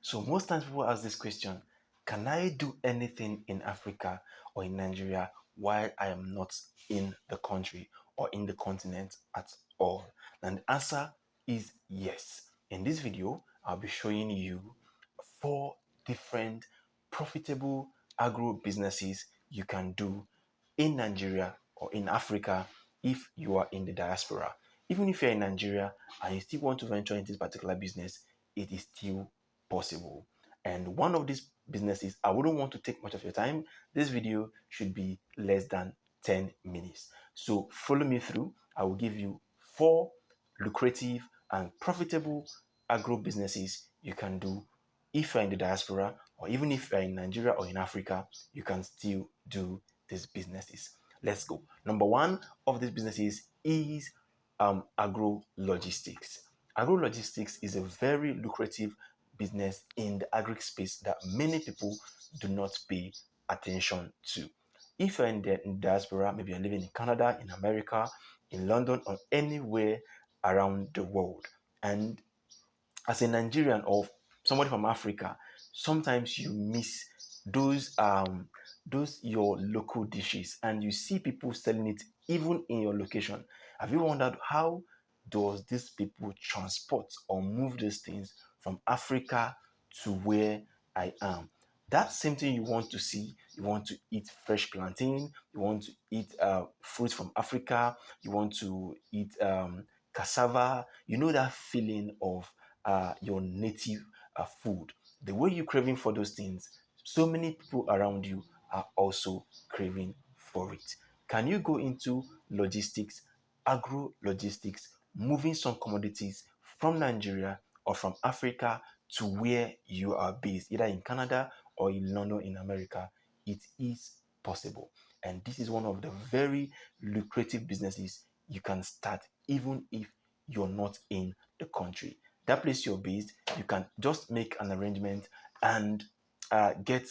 So most times people ask this question, can I do anything in Africa or in Nigeria while I am not in the country or in the continent at all? And the answer is yes. In this video, I'll be showing you 4 different profitable agro businesses you can do in Nigeria or in Africa if you are in the diaspora. Even if you're in Nigeria and you still want to venture into this particular business, it is still possible. And one of these businesses, I wouldn't want to take much of your time. This video should be less than 10 minutes. So follow me through. I will give you 4 lucrative and profitable agro businesses you can do if you're in the diaspora, or even if you're in Nigeria or in Africa, you can still do these businesses. Let's go. Number one of these businesses is agro logistics. Agro logistics is a very lucrative business in the agri space that many people do not pay attention to. If you're in the diaspora, maybe you're living in Canada, in America, in London, or anywhere around the world, and as a Nigerian or somebody from Africa, sometimes you miss those your local dishes, and you see people selling it even in your location. Have you wondered how does these people transport or move these things from Africa to where I am? That same thing you want to see. You want to eat fresh plantain. You want to eat fruits from Africa. You want to eat cassava. You know that feeling of your native food. The way you're craving for those things, so many people around you are also craving for it. Can you go into logistics, agro logistics, moving some commodities from Nigeria or from Africa to where you are based, either in Canada or in London in America? It is possible. And this is one of the very lucrative businesses you can start even if you're not in the country. That place you're based, you can just make an arrangement and get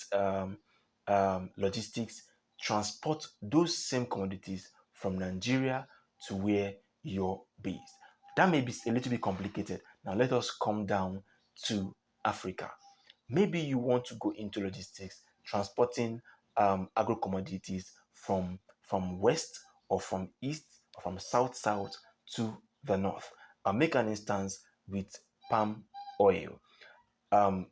logistics, transport those same commodities from Nigeria to where you're based. That may be a little bit complicated. Now let us come down to Africa. Maybe you want to go into logistics, transporting agro commodities from west or from east or from south to the north. I'll make an instance with palm oil.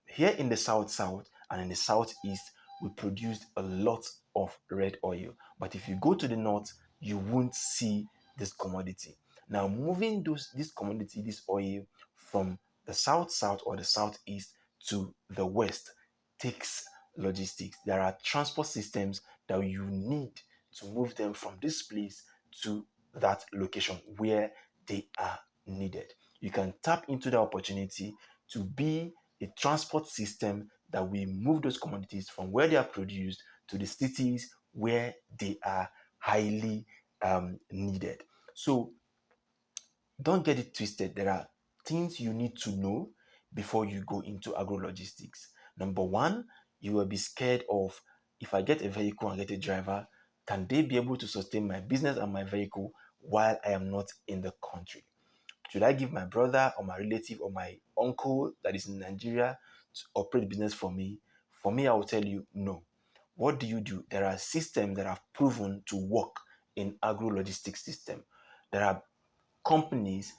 Here in the south and in the southeast, we produce a lot of red oil. But if you go to the north, you won't see this commodity. Now, moving this commodity, this oil, from the south or the southeast to the west takes logistics. There are transport systems that you need to move them from this place to that location where they are needed. You can tap into the opportunity to be a transport system that will move those commodities from where they are produced to the cities where they are highly needed. So don't get it twisted. There are things you need to know before you go into agro logistics. Number one, you will be scared of, if I get a vehicle and get a driver, can they be able to sustain my business and my vehicle while I am not in the country? Should I give my brother or my relative or my uncle that is in Nigeria to operate the business for me? For me, I will tell you no. What do you do? There are systems that have proven to work in agro logistics system. There are companies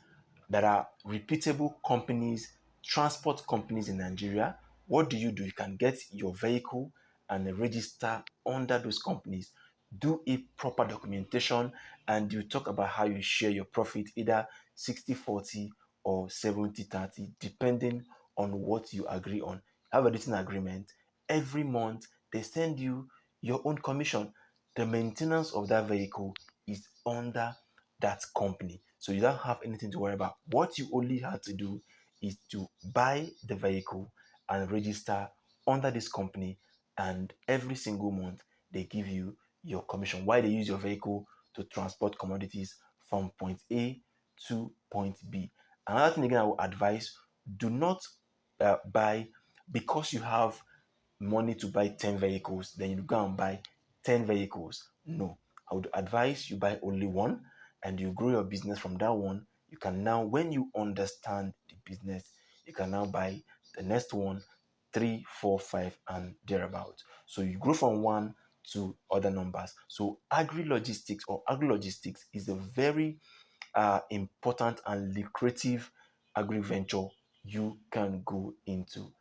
that are reputable companies, transport companies in Nigeria. What do? You can get your vehicle and register under those companies. Do a proper documentation, and you talk about how you share your profit, either 60-40 or 70-30, depending on what you agree on. Have a written agreement. Every month, they send you your own commission. The maintenance of that vehicle is under that company. So you don't have anything to worry about. What you only have to do is to buy the vehicle and register under this company, and every single month they give you your commission while they use your vehicle to transport commodities from point A to point B. Another thing again I would advise, do not buy because you have money to buy 10 vehicles, then you go and buy 10 vehicles. No, I would advise you buy only one and you grow your business from that one. You can now, when you understand the business, you can now buy the next one, 3, 4, 5, and thereabout. So you grow from one to other numbers. So agri-logistics is a very important and lucrative agri venture you can go into.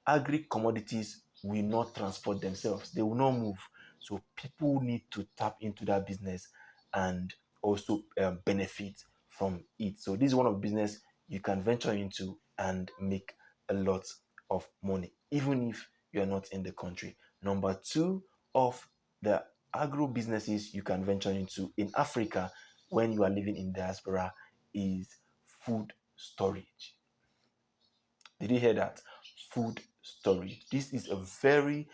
Agri commodities will not transport themselves, they will not move. So people need to tap into that business and also benefit from it. So this is one of the business you can venture into and make a lot of money, even if you're not in the country. Number two of the agro businesses you can venture into in Africa when you are living in diaspora is food storage. Did you hear that? Food storage. This is a very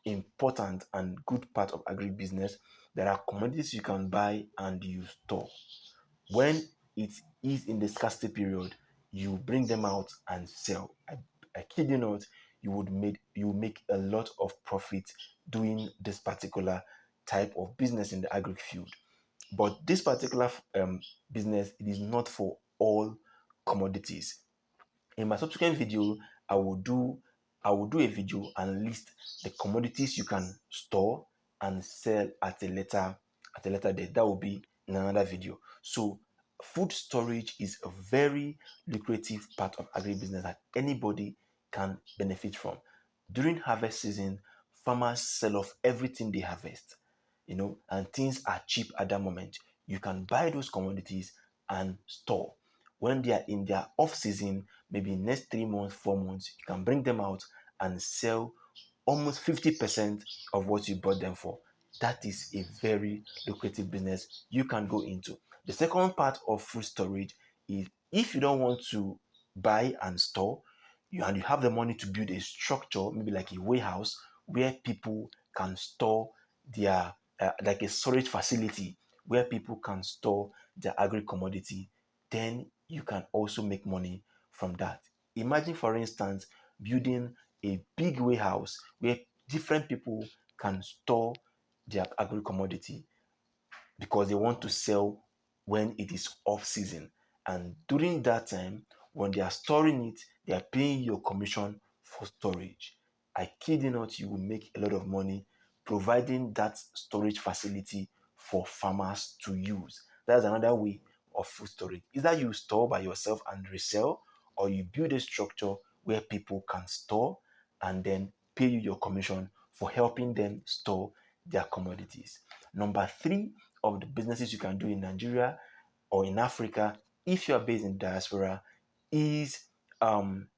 important and good part of agribusiness. There are commodities you can buy and you store. When it is in the scarcity period, you bring them out and sell. I kid you not, you make a lot of profit doing this particular type of business in the agri field. But this particular business, it is not for all commodities. In my subsequent video, I will do I will do a video and list the commodities you can store and sell at a later date. That will be in another video. So food storage is a very lucrative part of agribusiness that anybody can benefit from. During harvest season, farmers sell off everything they harvest, and things are cheap at that moment. You can buy those commodities and store. When they are in their off season, maybe next 3 months, 4 months, you can bring them out and sell almost 50% of what you bought them for. That is a very lucrative business you can go into. The second part of food storage is if you don't want to buy and store, and you have the money to build a structure, maybe like a warehouse where people can store their like a storage facility where people can store their agri commodity, then you can also make money from that. Imagine, for instance, building a big warehouse where different people can store their agri commodity because they want to sell when it is off season. And during that time, when they are storing it, they are paying your commission for storage. I kid you not, you will make a lot of money providing that storage facility for farmers to use. That's another way of food storage. Either you store by yourself and resell, or you build a structure where people can store and then pay you your commission for helping them store their commodities. Number three of the businesses you can do in Nigeria or in Africa, if you are based in diaspora, is um,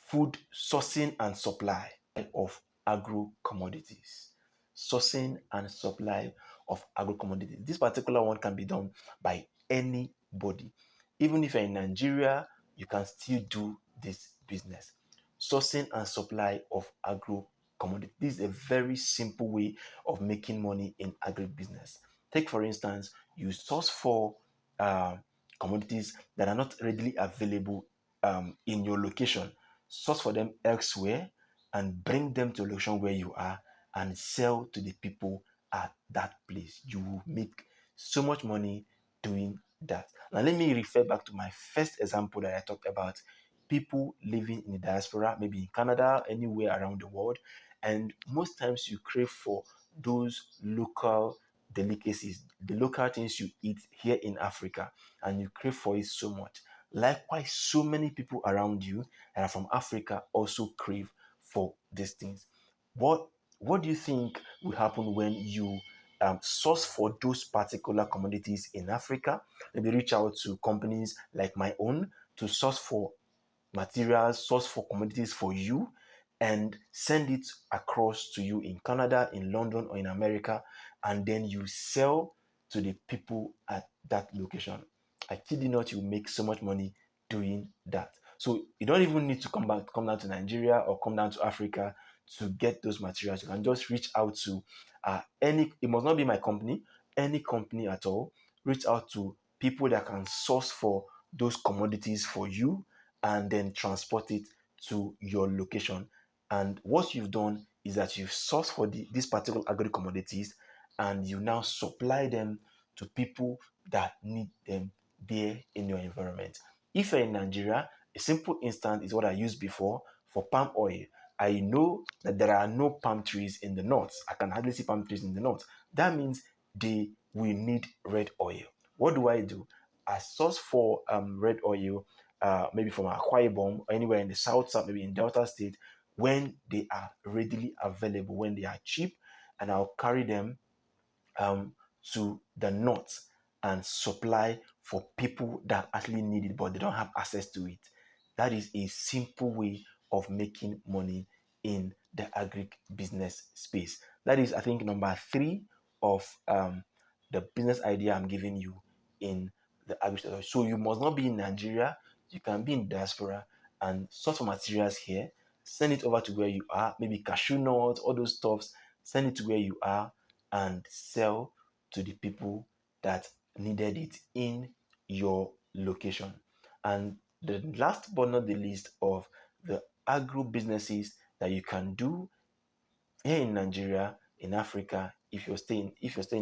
food sourcing and supply of agro commodities. Sourcing and supply of agro commodities. This particular one can be done by anybody. Even if you're in Nigeria, you can still do this business. Sourcing and supply of agro commodities. This is a very simple way of making money in agri business. Take, for instance, you source for uh, commodities that are not readily available in your location. Source for them elsewhere and bring them to a location where you are and sell to the people at that place. You will make so much money doing that. Now, let me refer back to my first example that I talked about people living in the diaspora, maybe in Canada, anywhere around the world. And most times you crave for those local delicacies, the local things you eat here in Africa, and you crave for it so much. Likewise, so many people around you that are from Africa also crave for these things. What what do you think will happen when you source for those particular commodities in Africa? Maybe reach out to companies like my own to source for materials, source for commodities for you, and send it across to you in Canada, in London, or in America, and then you sell to the people at that location. I kid you not, you make so much money doing that. So you don't even need to come down to Nigeria or come down to Africa to get those materials. You can just reach out to any. It must not be my company, any company at all. Reach out to people that can source for those commodities for you and then transport it to your location. And what you've done is that you've sourced for these particular agri commodities and you now supply them to people that need them there in your environment. If you're in Nigeria, a simple instance is what I used before. for palm oil, I know that there are no palm trees in the north. I can hardly see palm trees in the north. That means they will need red oil. What do I do? I source for red oil, maybe from Akwa Ibom or anywhere in the south, maybe in Delta State, when they are readily available, when they are cheap, and I'll carry them um, to the north and supply for people that actually need it but they don't have access to it. That is a simple way of making money in the agri business space. That is, I think, number three of the business idea I'm giving you in the agri sector. So you must not be in Nigeria. You can be in diaspora and source for materials here. Send it over to where you are, maybe cashew nuts, all those stuffs. Send it to where you are and sell to the people that needed it in your location. And the last but not the least of the agro businesses that you can do here in Nigeria, in Africa, if you're staying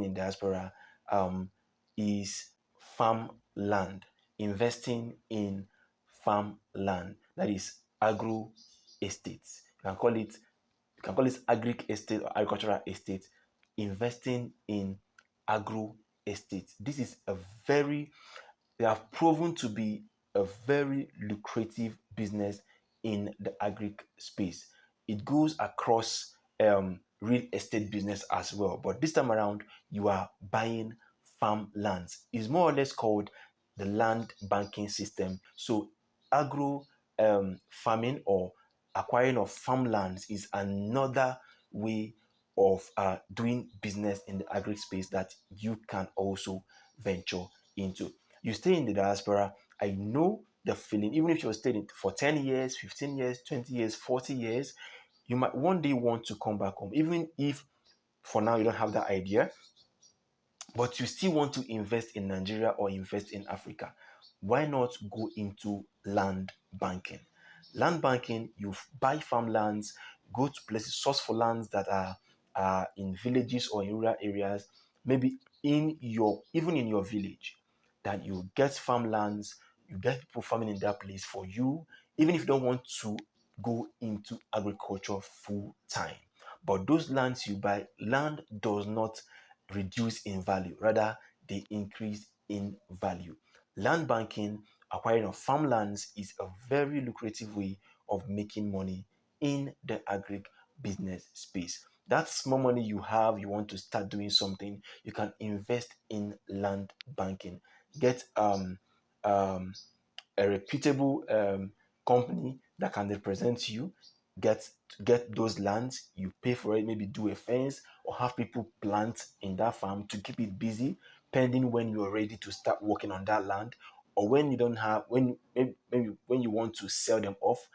in diaspora, um, is farm land, investing in farm land. That is agro estates. You can call it agric estate or agricultural estate, investing in agro estate. This is a very they have proven to be a very lucrative business in the agri space. It goes across real estate business as well, but this time around, you are buying farmlands. It's more or less called the land banking system. So, agro farming or acquiring of farmlands is another way of doing business in the agri space that you can also venture into. You stay in the diaspora, I know the feeling, even if you're staying for 10 years, 15 years, 20 years, 40 years, you might one day want to come back home, even if for now you don't have that idea, but you still want to invest in Nigeria or invest in Africa. Why not go into land banking? Land banking, you buy farmlands, go to places, source for lands that are in villages or in rural areas, maybe even in your village, that you get farmlands, you get people farming in that place for you, even if you don't want to go into agriculture full time. But those lands you buy, land does not reduce in value, rather, they increase in value. Land banking, acquiring of farmlands, is a very lucrative way of making money in the agri business space. That small money you have, you want to start doing something, you can invest in land banking. Get um, a reputable company that can represent you, get get those lands, you pay for it, maybe do a fence or have people plant in that farm to keep it busy, pending when you're ready to start working on that land, or when you don't have when maybe when you want to sell them off,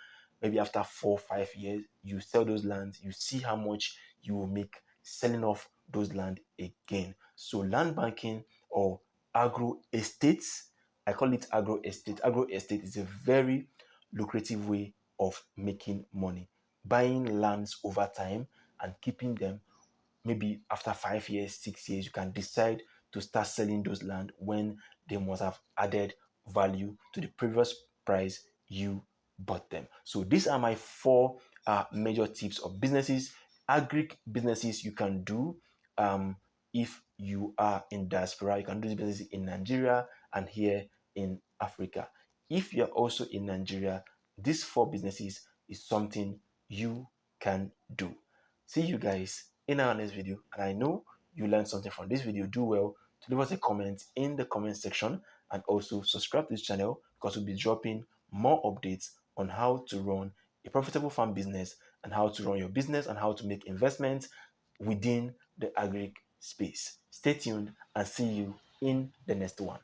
maybe after 4 or 5 years, you sell those lands, you see how much you will make selling off those land again. So land banking or agro estates, I call it agro estate. Agro estate is a very lucrative way of making money. Buying lands over time and keeping them, maybe after 5 years, 6 years, you can decide to start selling those land when they must have added value to the previous price you bought them. So these are my four major tips of businesses, agri businesses you can do if you are in diaspora. You can do these businesses in Nigeria and here in Africa. If you're also in Nigeria, these four businesses is something you can do. See you guys in our next video, and I know you learned something from this video. Do well to leave us a comment in the comment section and also subscribe to this channel because we'll be dropping more updates on how to run a profitable farm business and how to run your business and how to make investments within the agri space. Stay tuned and see you in the next one.